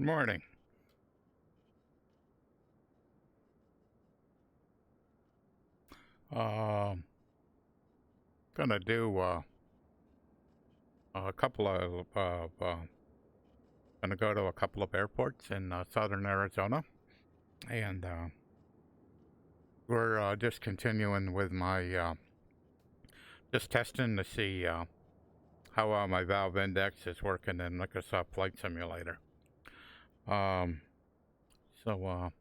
Morning. Gonna do a couple of gonna go to a couple of airports in southern Arizona, and we're just continuing with my just testing to see how well my valve index is working in Microsoft Flight Simulator. So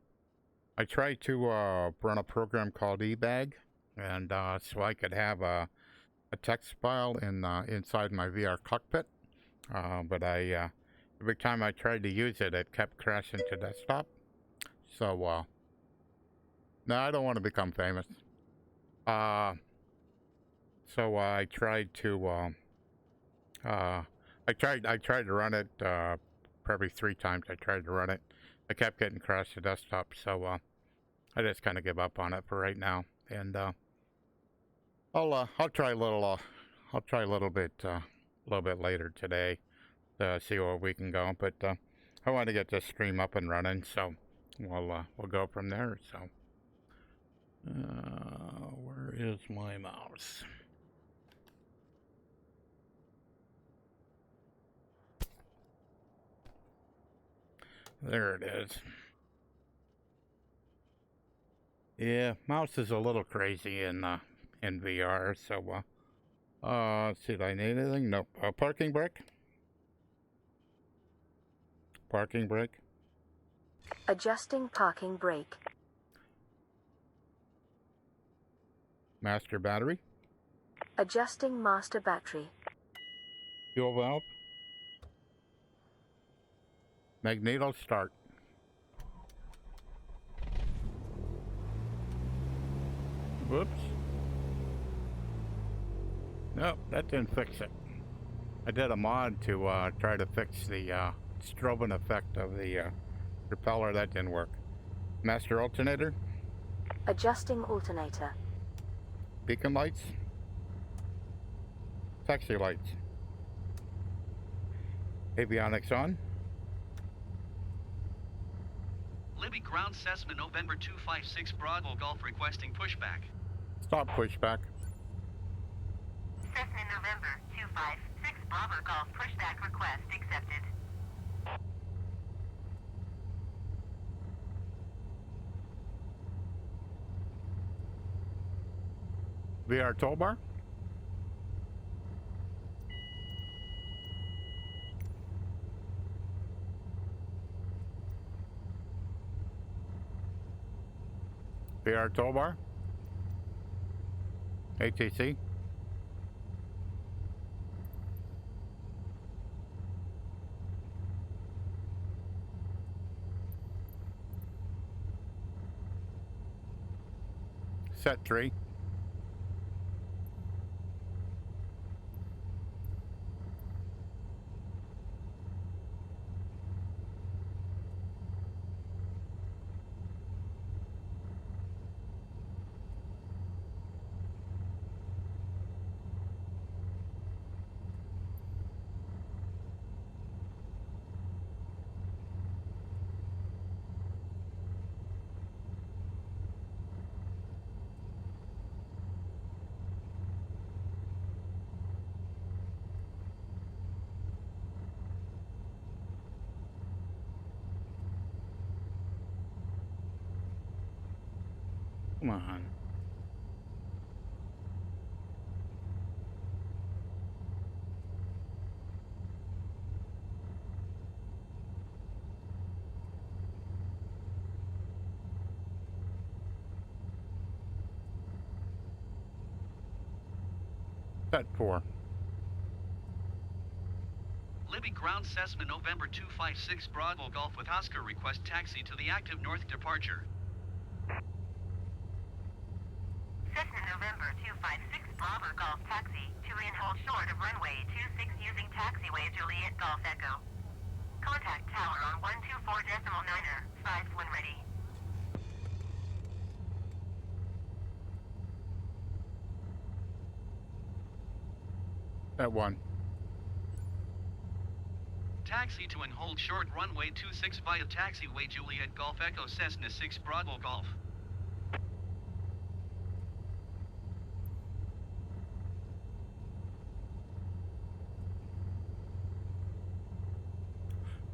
I tried to run a program called eBag, and so I could have a text file in inside my VR cockpit, but every time I tried to use it, it kept crashing to desktop. So no, I don't want to become famous. So I tried to I tried to run it probably 3 times. I tried to run it. I kept getting crashed to desktop, so I just kind of give up on it for right now, and I'll try a little bit later today to see where we can go. But I want to get this stream up and running, so we'll go from there. So where is my mouse? There it is. Yeah, mouse is a little crazy in VR. So let's see, do I need anything? Nope. Parking brake. Parking brake. Adjusting parking brake. Master battery. Adjusting master battery. Fuel valve. Magneto start. Whoops. Nope, that didn't fix it. I did a mod to try to fix the strobing effect of the propeller. That didn't work. Master alternator. Adjusting alternator. Beacon lights. Taxi lights. Avionics on. Libby ground Cessna November 256 Bravo Golf requesting pushback. Stop pushback. Cessna November 256 Bravo Golf pushback request accepted. VR toolbar. VR toolbar. ATC. Set 3. Come on. Set 4. Libby ground Cessna November 256 Bravo Golf with Oscar request taxi to the active north departure. Cessna November 256 Bravo Golf taxi to and hold short of runway 26 using taxiway Juliet Golf Echo. Contact tower on 124.9er, 5 when ready. Set 1. taxi to and hold short runway 26 via taxiway Juliet Golf Echo Cessna 6 Bravo Golf.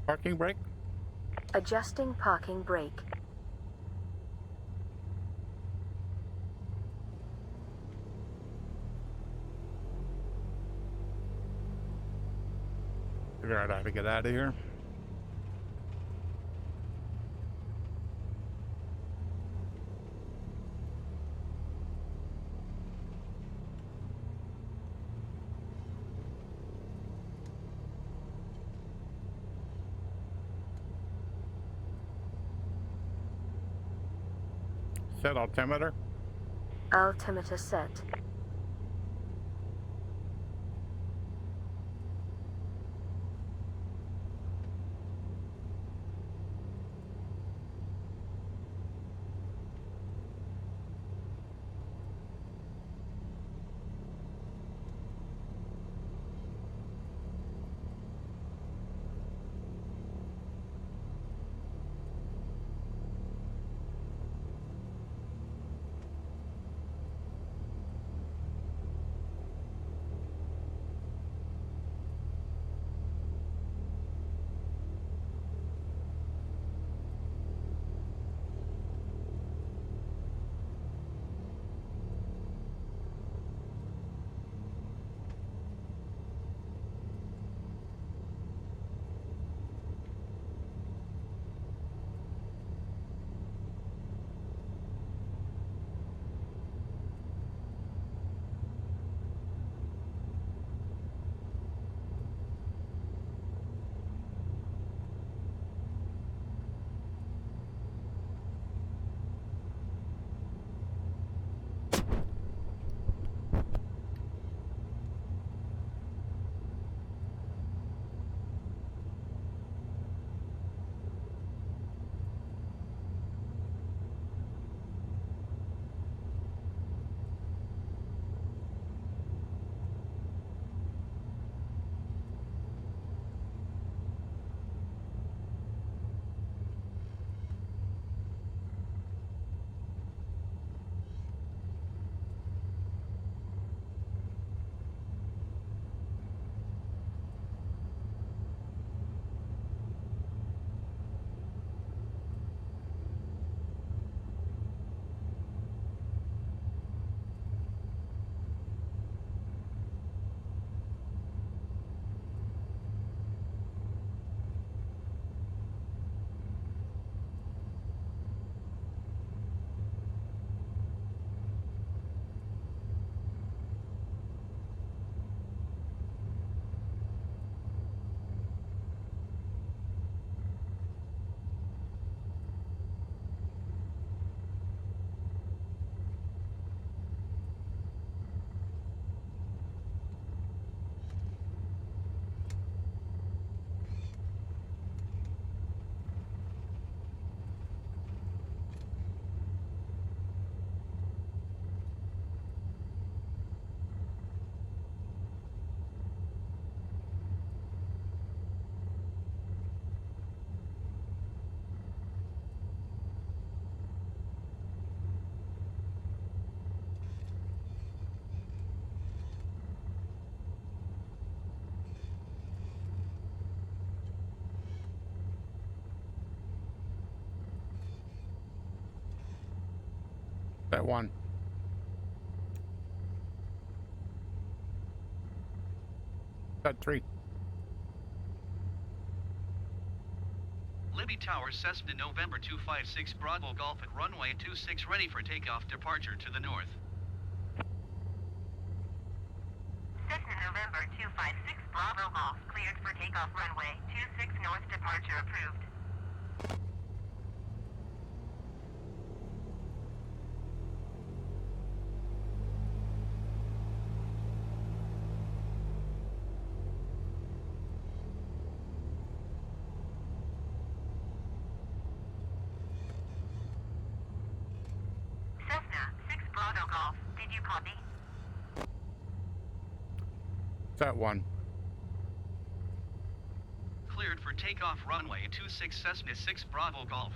Parking brake? Adjusting parking brake. Figure out how to get out of here. Set altimeter. Altimeter set. That one. That three. Libby Tower, Cessna November 256 Bravo Golf at runway 26 ready for takeoff departure to the north. Cessna November 256 Bravo Golf cleared for takeoff runway 26 north departure approved. Cessna 6 Bravo Golf, did you copy? That one. Cleared takeoff runway 26 Cessna 6 Bravo Golf.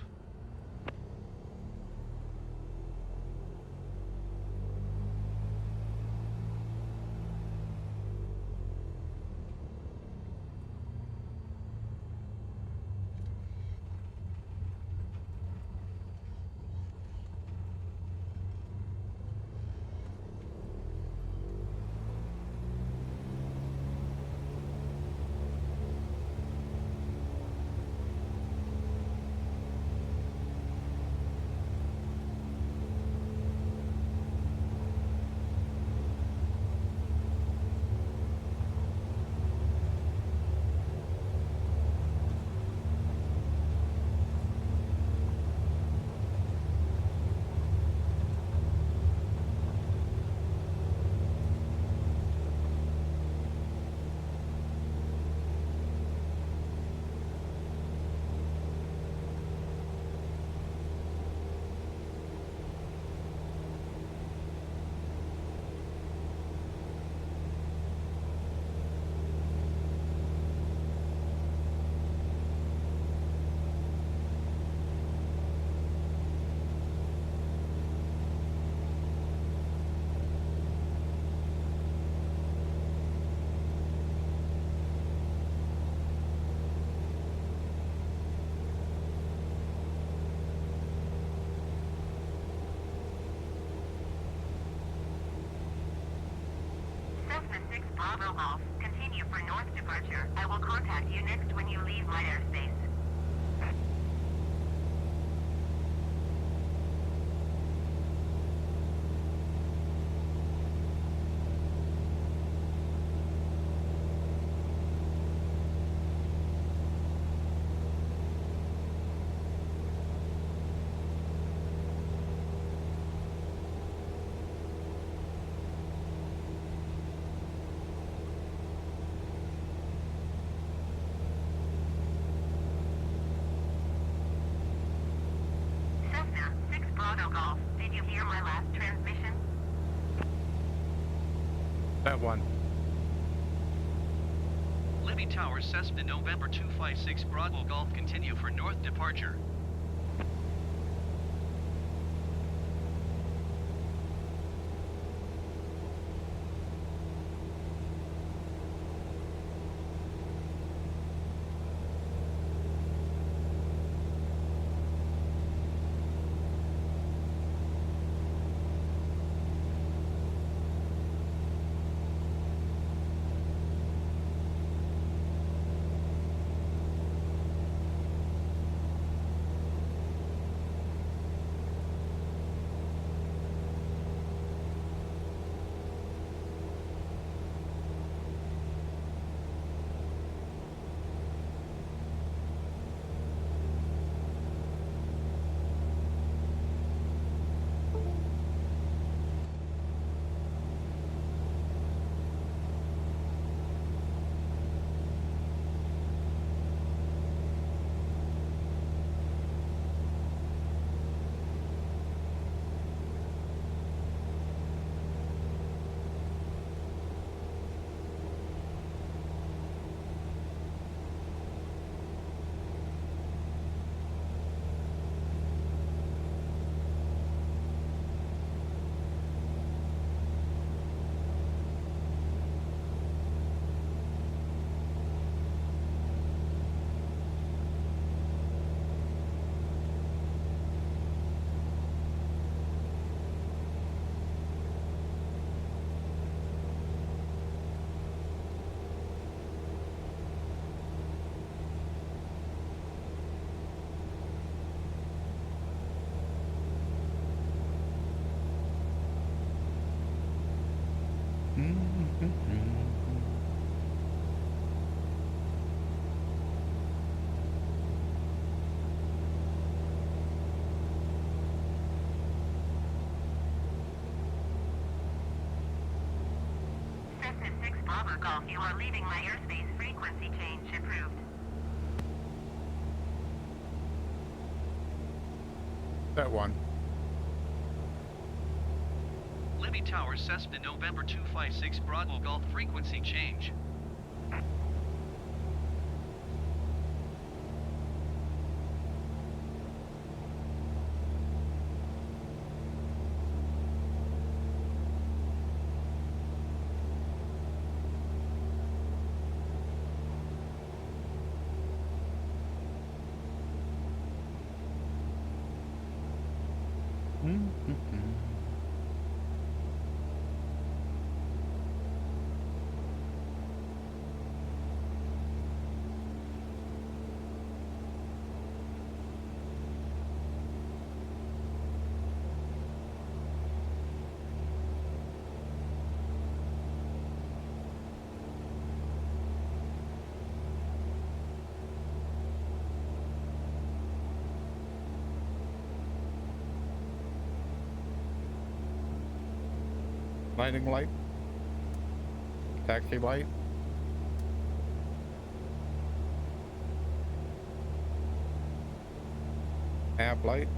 Cessna 6 Bravo Golf, continue for north departure. I will contact you next when you leave my airspace. Cessna 6 Bravo Golf, did you hear my last transmission? That one. Libby Tower Cessna November 256 Bravo Golf, continue for north departure. Cessna 6 Bravo Golf, you are leaving my airspace. Frequency change approved. That one. Libby Tower Cessna November 256 Bravo Golf, frequency change. Landing light. Taxi light. Nav light.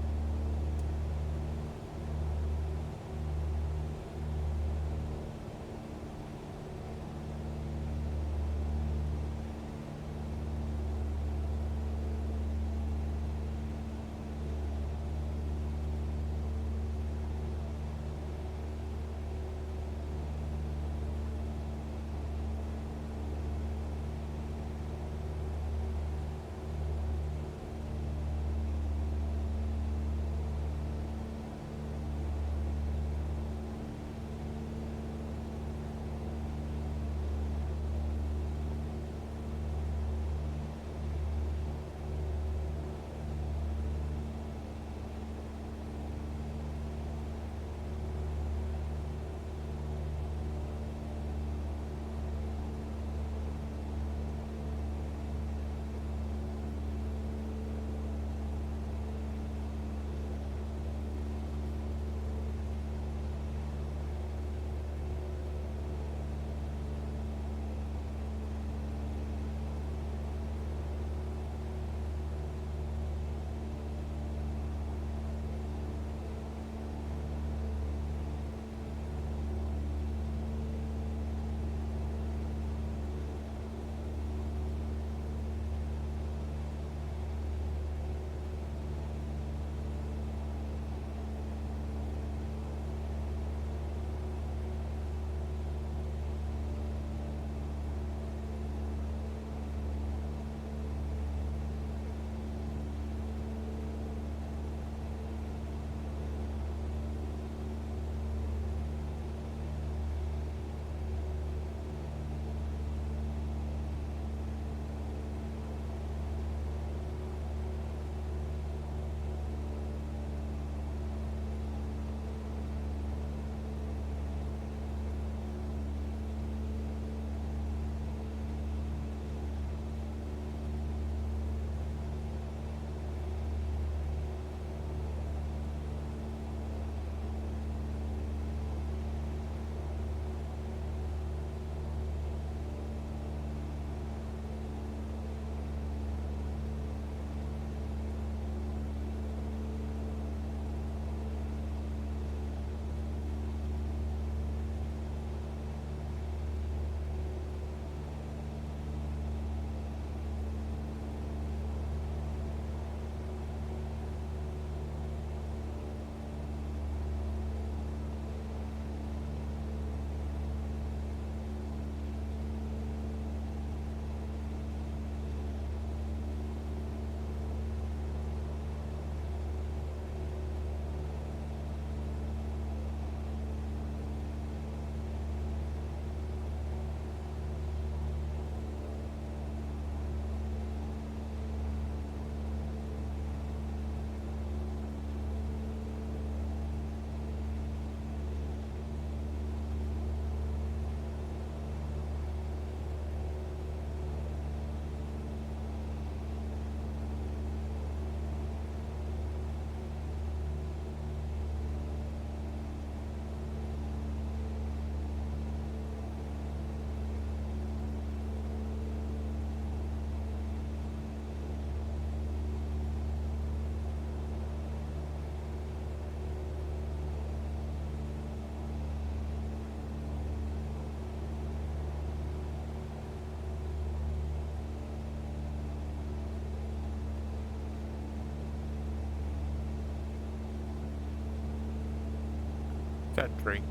Set 3.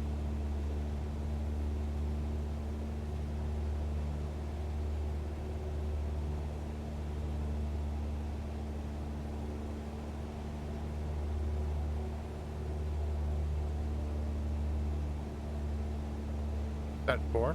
Set 4.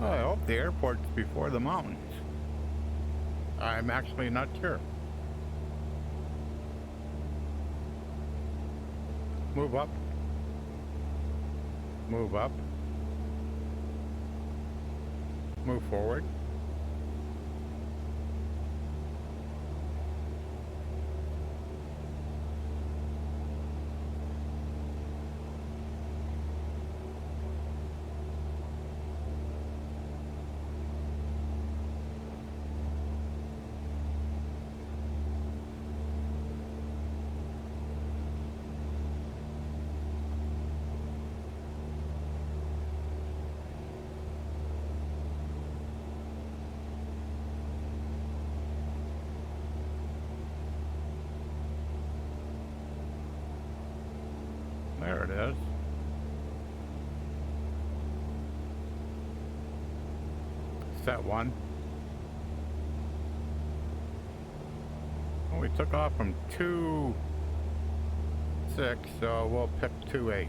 I hope the airport's before the mountains. I'm actually not sure. Move up. Move up. Move forward. There it is. Set 1. Oh, we took off from 2-6, so we'll pick 2-8.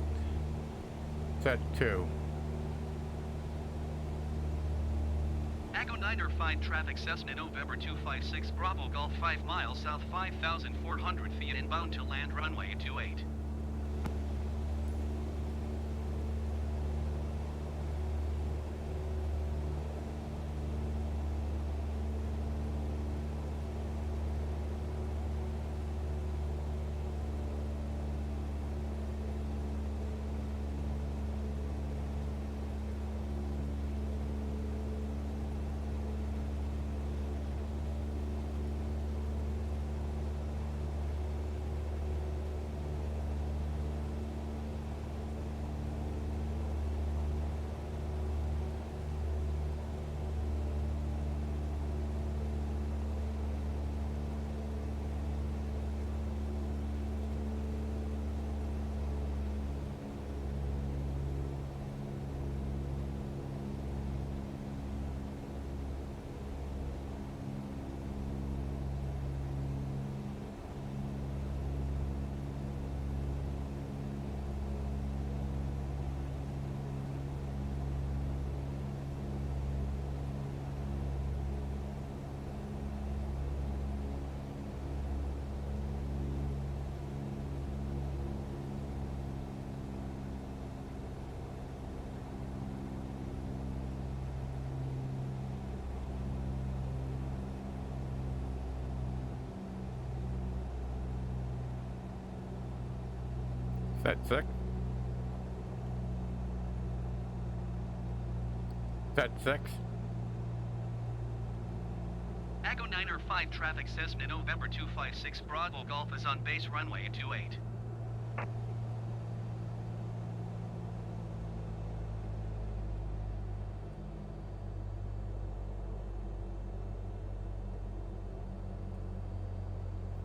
Set 2. Echo 9 find traffic Cessna November 256 Bravo Golf 5 miles south 5,400 feet inbound to land runway 28. Set 6. Set 6. Echo 905 traffic Cessna November 256 Bravo Golf is on base runway 28.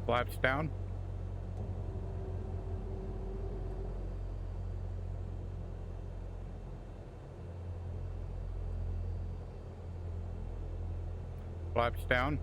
Flaps down. Flaps down.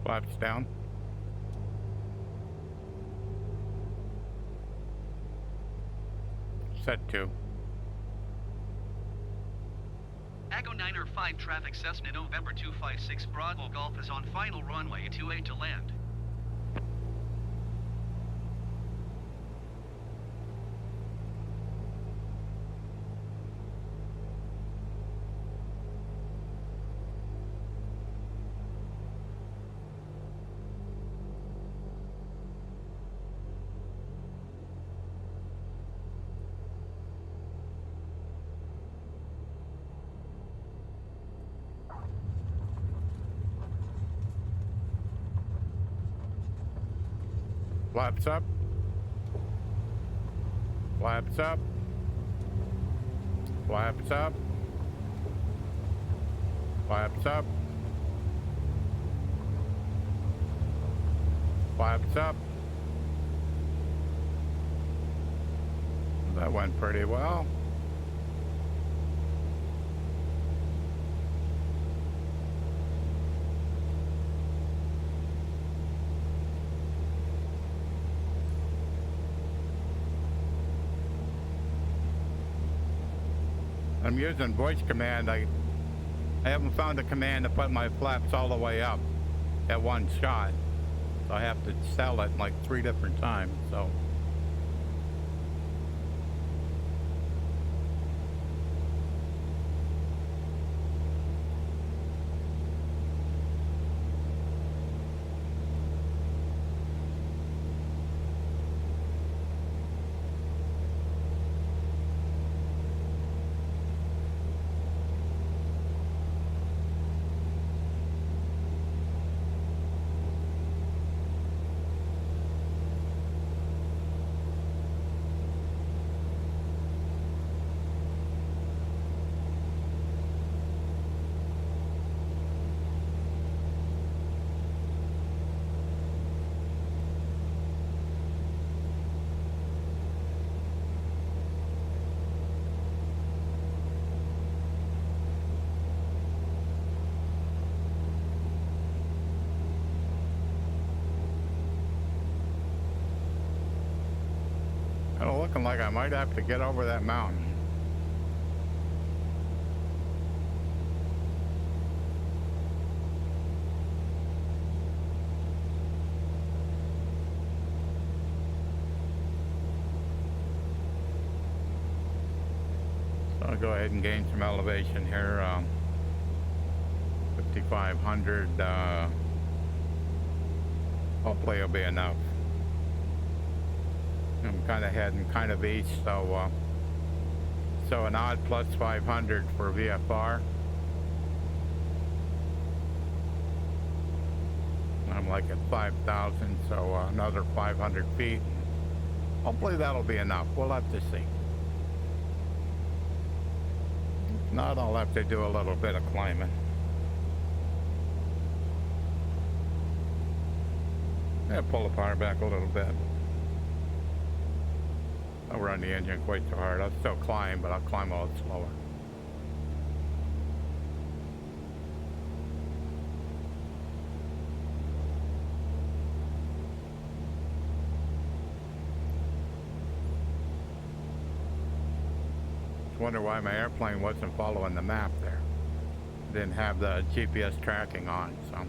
Flaps down. Set 2. Echo 905 traffic Cessna November 256 Bravo Golf is on final runway 28 to land. Flaps up. Flaps up. Flaps up. Flaps up. Flaps up. That went pretty well. I'm using voice command. I haven't found a command to put my flaps all the way up at one shot. So I have to sell it like 3 different times. So kind of looking like I might have to get over that mountain. So I'll go ahead and gain some elevation here. 5,500. Hopefully it'll be enough. I'm kind of heading kind of east, so an odd plus 500 for VFR. I'm like at 5,000, so another 500 feet. Hopefully that'll be enough. We'll have to see. If not, I'll have to do a little bit of climbing. Yeah, pull the power back a little bit. I'll run the engine quite so hard. I'll still climb, but I'll climb a little slower. Wonder why my airplane wasn't following the map there. Didn't have the GPS tracking on, so.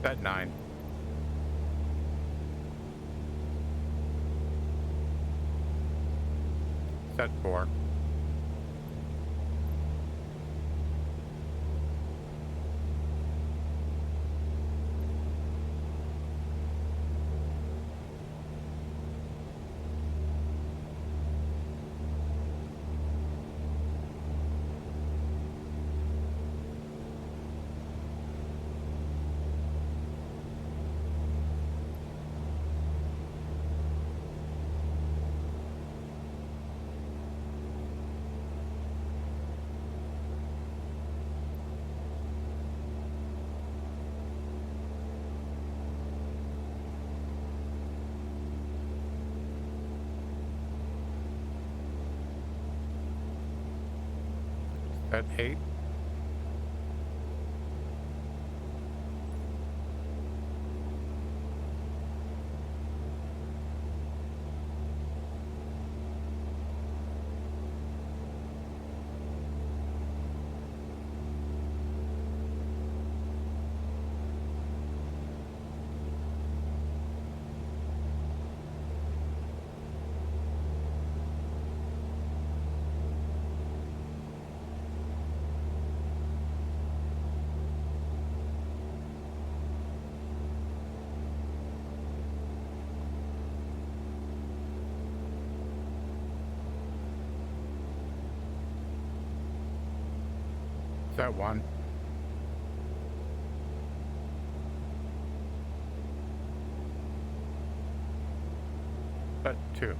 Set 9. Set 4. Set 8. Set 1. Set 2.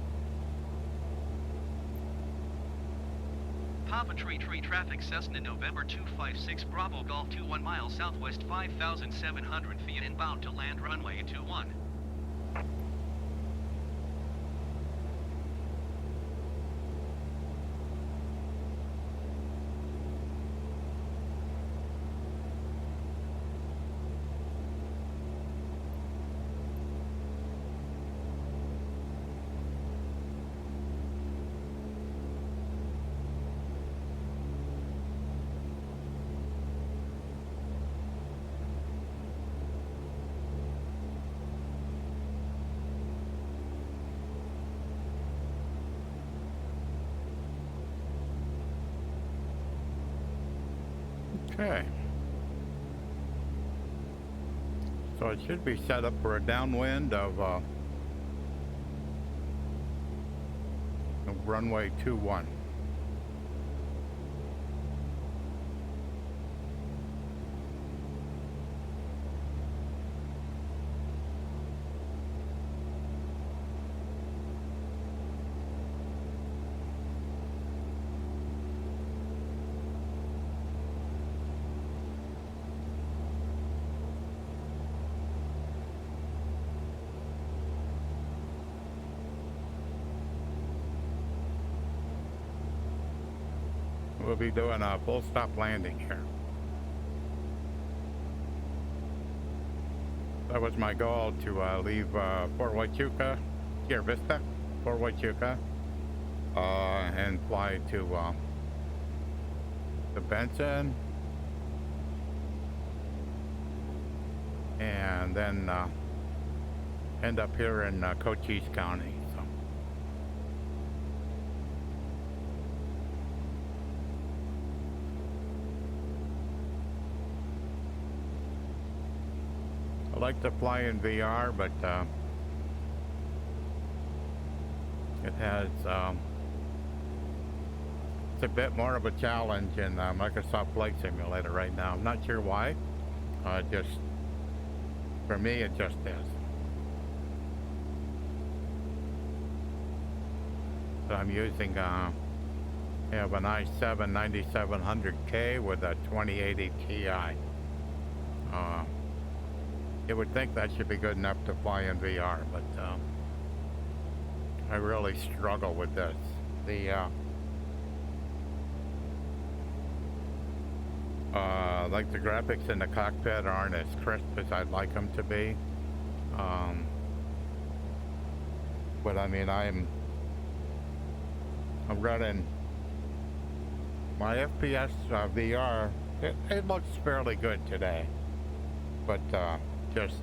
Papa Tree traffic Cessna November 256 Bravo Golf 21 miles southwest 5,700 feet inbound to land runway 21. Okay. So it should be set up for a downwind of runway 21. We'll be doing a full stop landing here. That was my goal to leave Fort Huachuca, Sierra Vista, Fort Huachuca, and fly to Benson, and then end up here in Cochise County. So. I like to fly in VR, but it has it's a bit more of a challenge in Microsoft Flight Simulator right now. I'm not sure why. Just for me, it just is. So I'm using I have an i7 9700K with a 2080 Ti. You would think that should be good enough to fly in VR, but I really struggle with this. The like the graphics in the cockpit aren't as crisp as I'd like them to be. But I mean, I'm running my FPS VR. It looks fairly good today, but just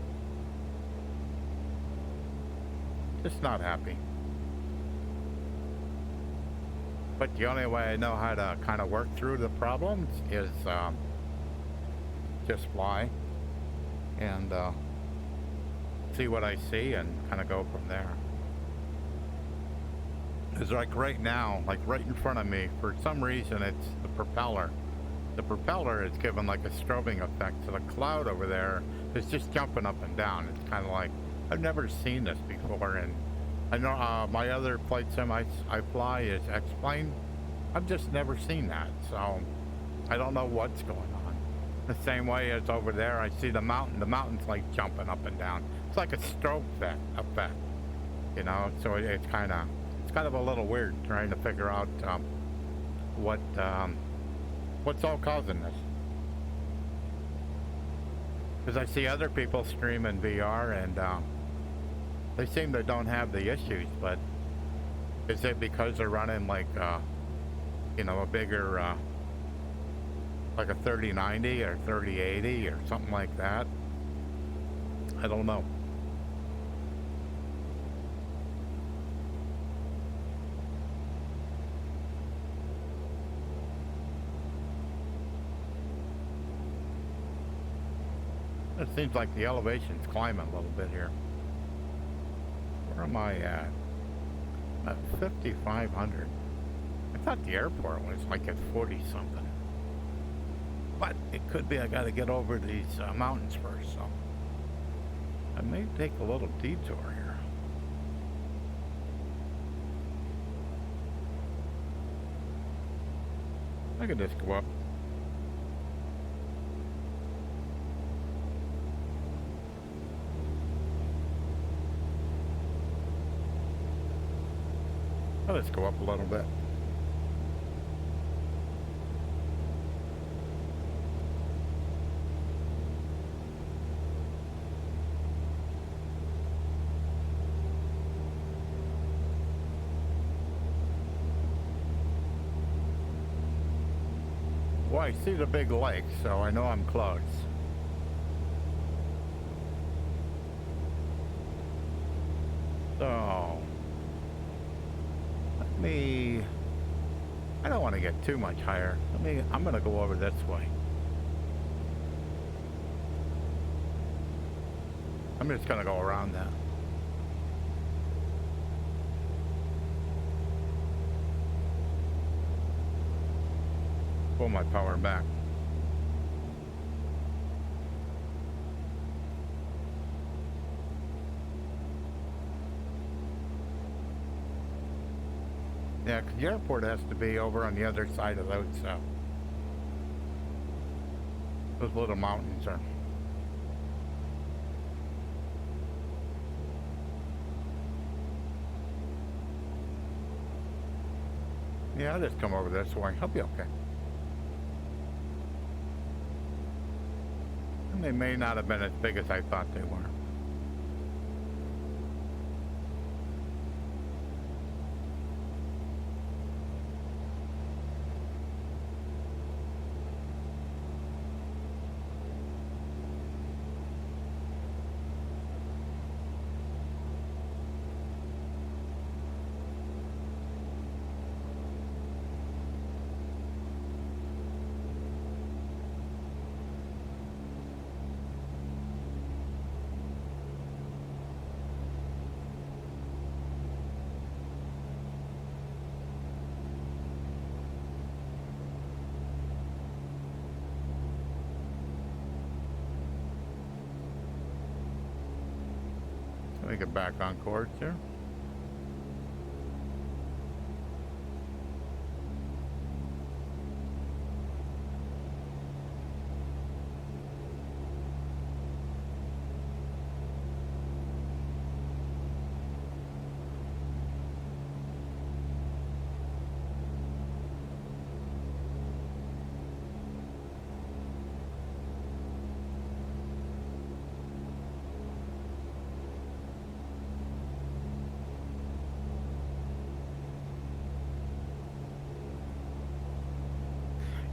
not happy. But the only way I know how to kind of work through the problems is just fly and see what I see and kind of go from there. It's like right now, like right in front of me, for some reason it's the propeller. The propeller is given like a strobing effect, so the cloud over there is just jumping up and down. It's kind of like, I've never seen this before, and I know my other flight sim I fly is X-Plane. I've just never seen that, so I don't know what's going on. The same way as over there, I see the mountain's like jumping up and down. It's like a strobe effect, you know, so it's kind of a little weird trying to figure out what's all causing this. Because I see other people stream in VR and they seem to don't have the issues, but is it because they're running like you know, a bigger like a 3090 or 3080 or something like that? I don't know. It seems like the elevation's climbing a little bit here. Where am I at? At 5,500. I thought the airport was like at 40 something. But it could be I gotta get over these mountains first, so I may take a little detour here. I could just go up. Let's go up a little bit. Well, I see the big lake, so I know I'm close. So I don't want to get too much higher. I'm going to go over this way. I'm just going to go around that. Pull my power back. Yeah, because the airport has to be over on the other side of those little mountains are. Yeah, I'll just come over this way. I'll be okay. And they may not have been as big as I thought they were. Let me get back on course here.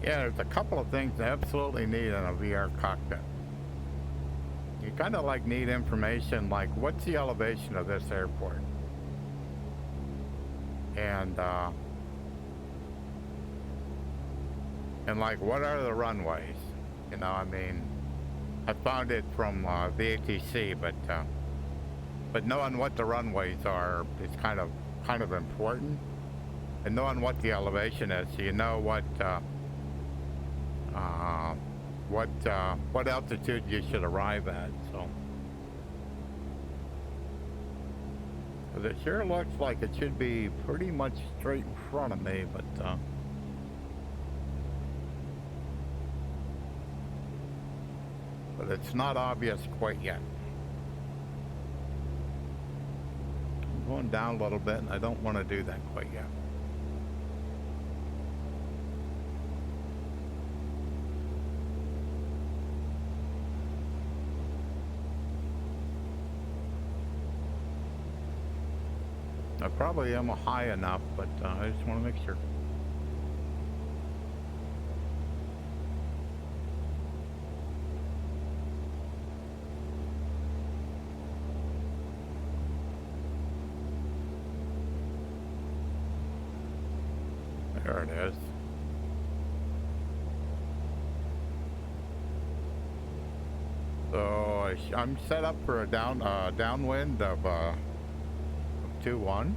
Yeah, there's a couple of things you absolutely need in a VR cockpit. You kind of like need information like what's the elevation of this airport? And like what are the runways? You know, I mean, I found it from VATC, but knowing what the runways are is kind of important. And knowing what the elevation is, so you know what altitude you should arrive at. So 'cause it sure looks like it should be pretty much straight in front of me, but it's not obvious quite yet. I'm going down a little bit, and I don't want to do that quite yet. I probably am high enough, but I just want to make sure. There it is. So I'm set up for a downwind of 2-1.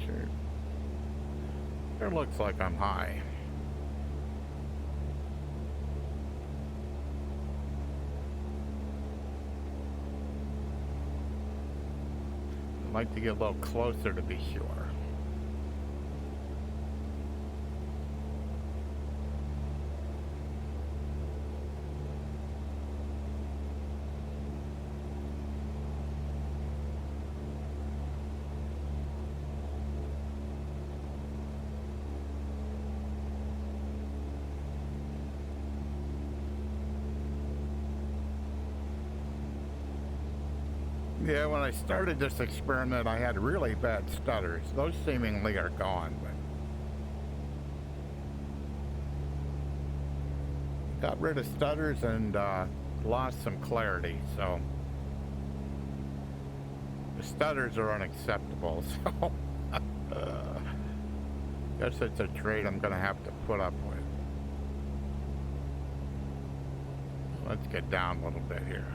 Sure. It looks like I'm high. I'd like to get a little closer to be sure. Yeah, when I started this experiment, I had really bad stutters. Those seemingly are gone, but got rid of stutters and lost some clarity, so the stutters are unacceptable, so guess it's a trait I'm gonna have to put up with. Let's get down a little bit here.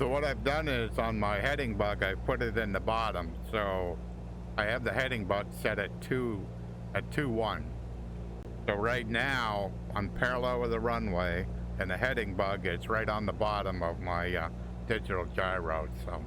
So what I've done is on my heading bug, I put it in the bottom. So I have the heading bug set at 2-1. So right now I'm parallel with the runway, and the heading bug is right on the bottom of my digital gyro. So.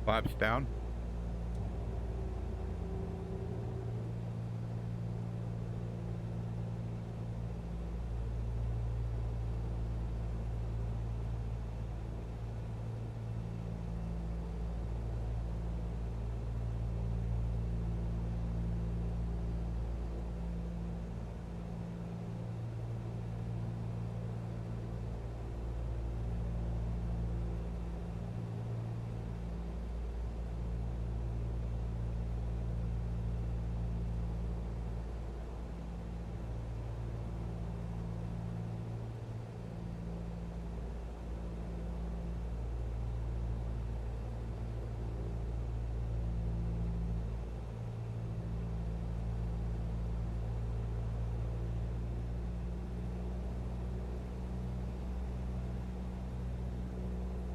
Flaps down.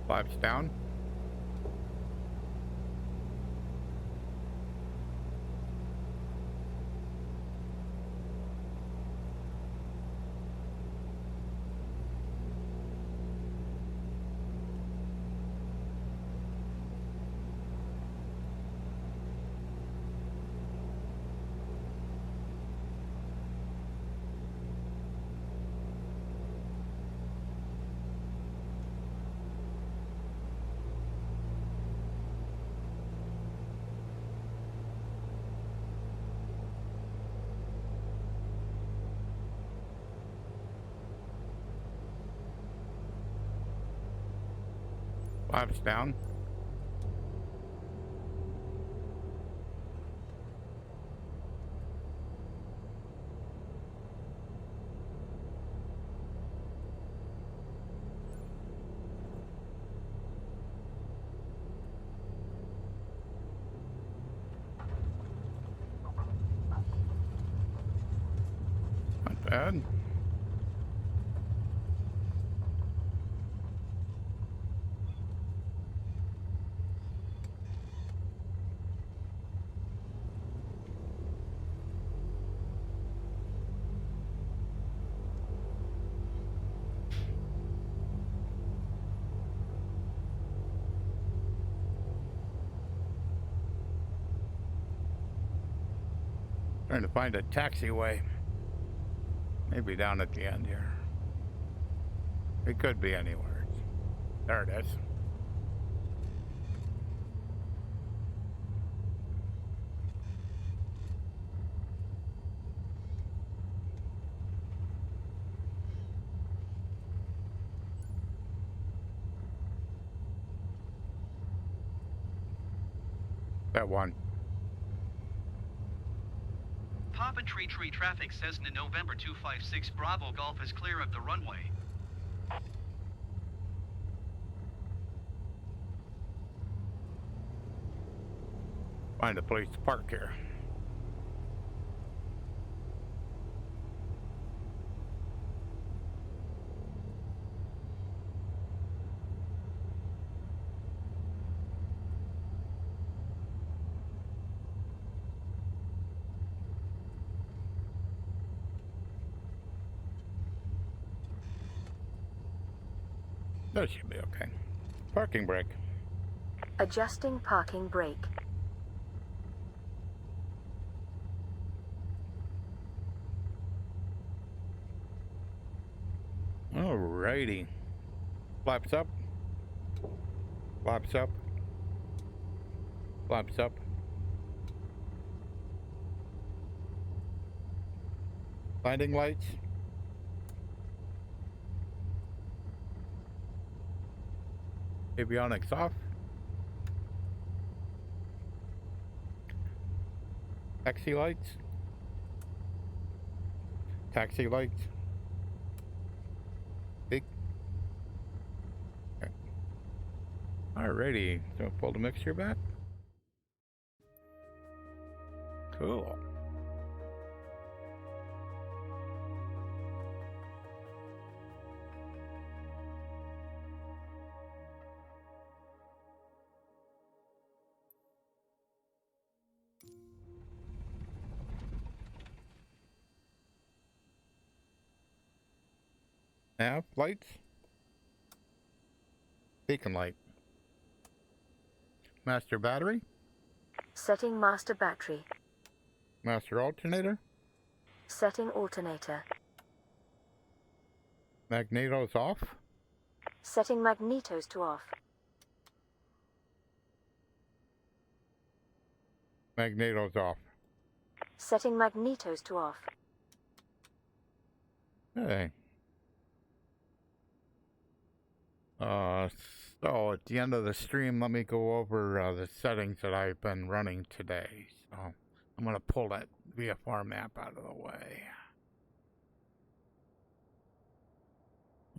Flaps down. Flaps down. Not bad. Trying to find a taxiway. Maybe down at the end here. It could be anywhere. There it is. That one. Papa Tree traffic says in November 256 Bravo Golf is clear of the runway. Find a place to park here. That should be okay. Parking brake. Adjusting parking brake. Alrighty. Flaps up. Flaps up. Flaps up. Landing lights. Avionics off. Taxi lights. Taxi lights. Big. Okay. Alrighty, so pull the mixture back. Cool. Nav lights. Beacon light. Master battery. Setting master battery. Master alternator. Setting alternator. Magnetos off. Setting magnetos to off. Magnetos off. Setting magnetos to off. Okay. So at the end of the stream, let me go over the settings that I've been running today. So I'm going to pull that VFR map out of the way.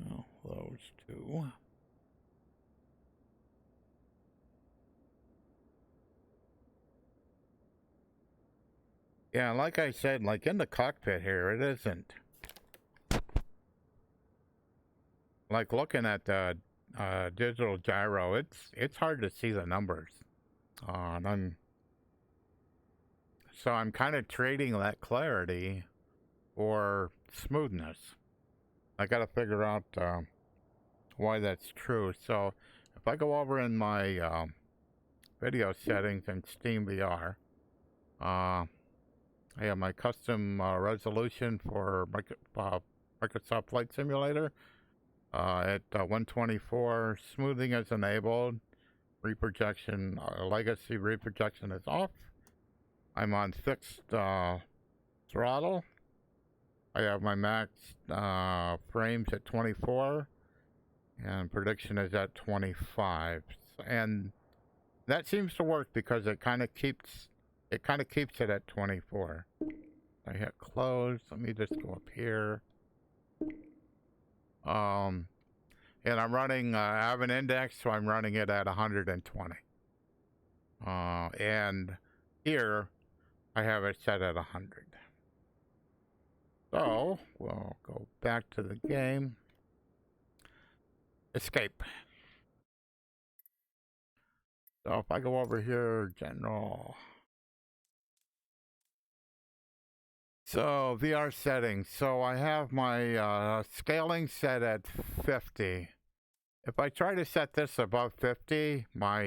Well, those two. Yeah, like I said, like in the cockpit here, it isn't. Like looking at the digital gyro, it's hard to see the numbers. And I'm kind of trading that clarity for smoothness. I got to figure out why that's true. So if I go over in my video settings in SteamVR, I have my custom resolution for Microsoft Flight Simulator. At 124, smoothing is enabled. Reprojection, legacy reprojection is off. I'm on fixed throttle. I have my max frames at 24, and prediction is at 25. And that seems to work because it kind of keeps it at 24. I hit close. Let me just go up here. And I'm running, I have an index, so I'm running it at 120. And here, I have it set at 100. So, we'll go back to the game. Escape. So if I go over here, general. So VR settings. So I have my scaling set at 50. If I try to set this above 50, my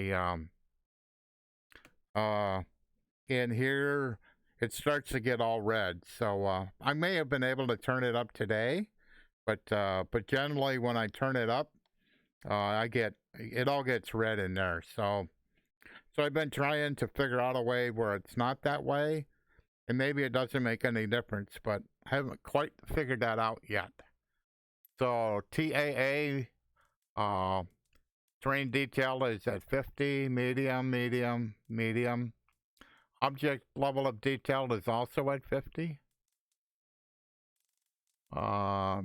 in here it starts to get all red. So I may have been able to turn it up today, but generally when I turn it up, it all gets red in there. So I've been trying to figure out a way where it's not that way. And maybe it doesn't make any difference, but I haven't quite figured that out yet. So TAA, terrain detail is at 50, medium, medium, medium. Object level of detail is also at 50.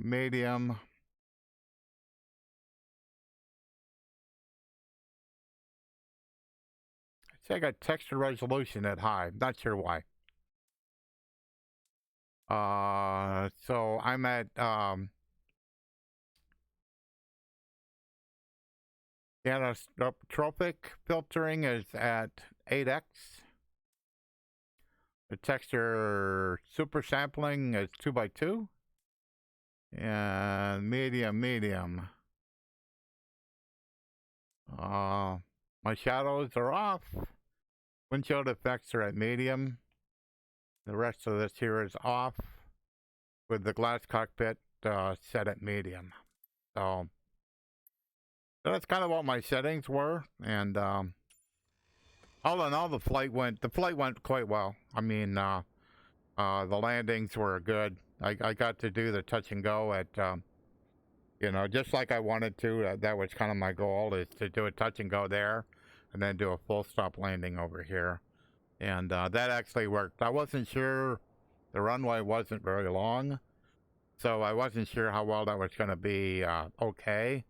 Medium. I say I got texture resolution at high. Not sure why. So I'm at anisotropic filtering is at 8x. The texture super sampling is 2x2. And medium. My shadows are off. Windshield effects are at medium. The rest of this here is off with the glass cockpit set at medium. So that's kind of what my settings were. And all in all, the flight went quite well. I mean, the landings were good. I got to do the touch and go at, just like I wanted to. That was kind of my goal, is to do a touch and go there and then do a full stop landing over here. and that actually worked. I wasn't sure, the runway wasn't very long, so I wasn't sure how well that was going to be okay.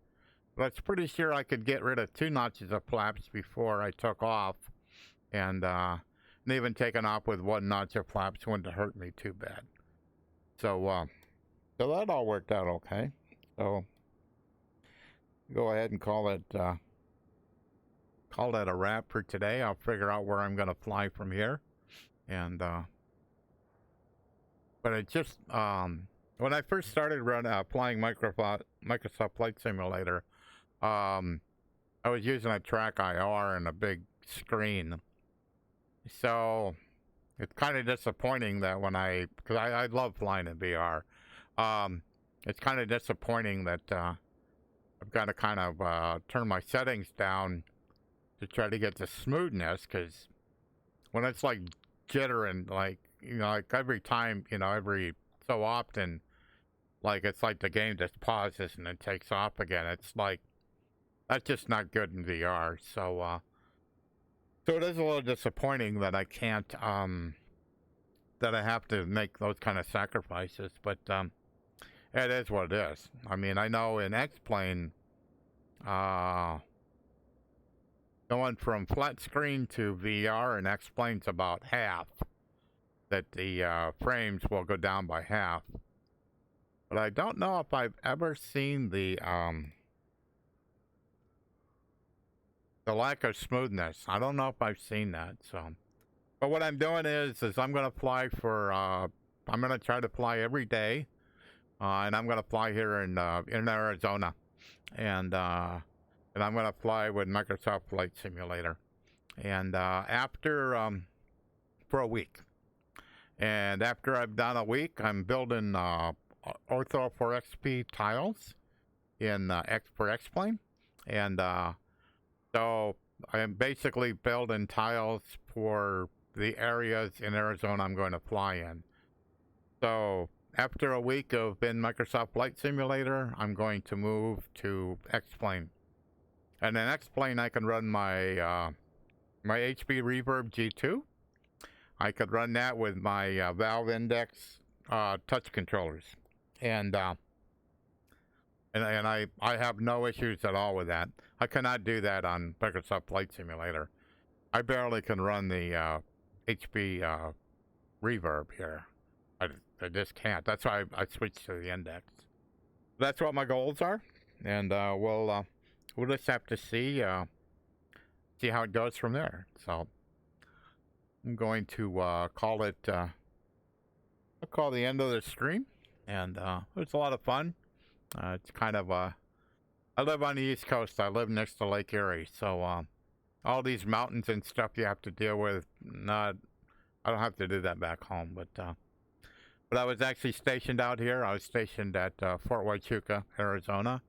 But I was pretty sure I could get rid of 2 notches of flaps before I took off, and even taking off with 1 notch of flaps wouldn't hurt me too bad. So that all worked out okay. So go ahead and call it a wrap for today. I'll figure out where I'm going to fly from here, and but it just when I first started flying Microsoft Flight Simulator, I was using a track IR and a big screen, so it's kind of disappointing that because I love flying in VR. It's kind of disappointing that I've got to kind of turn my settings down to try to get the smoothness, because when it's like jittering, like, like every time, every so often, like it's like the game just pauses and then takes off again. It's like, that's just not good in VR. So it is a little disappointing that I can't, that I have to make those kind of sacrifices, but it is what it is. I mean, I know in X-Plane, going from flat screen to VR and X-Plane's about half, that the frames will go down by half. But I don't know if I've ever seen the lack of smoothness. I don't know if I've seen that. So, but what I'm doing is I'm going to fly for, I'm going to try to fly every day, and I'm going to fly here in Arizona, and I'm going to fly with Microsoft Flight Simulator, and for a week. And after I've done a week, I'm building Ortho 4XP tiles for X-Plane, and so I'm basically building tiles for the areas in Arizona I'm going to fly in. So after a week of in Microsoft Flight Simulator, I'm going to move to X-Plane. And in X-Plane, I can run my my HP Reverb G2. I could run that with my Valve Index touch controllers, and I have no issues at all with that. I cannot do that on Microsoft Flight Simulator. I barely can run the HP Reverb here. I just can't. That's why I switched to the Index. That's what my goals are, and we'll just have to see how it goes from there. So I'm going to call it. I'll call the end of the stream, and it was a lot of fun. It's kind of I live on the East Coast. I live next to Lake Erie, so all these mountains and stuff you have to deal with. I don't have to do that back home, but I was actually stationed out here. I was stationed at Fort Huachuca, Arizona,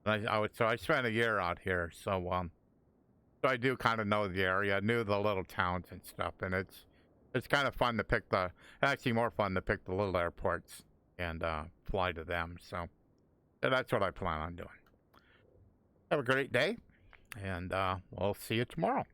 and I spent a year out here. So I do kind of know the area. I knew the little towns and stuff, and it's kind of fun to pick actually more fun to pick the little airports and fly to them. So that's what I plan on doing. Have a great day, and we'll see you tomorrow.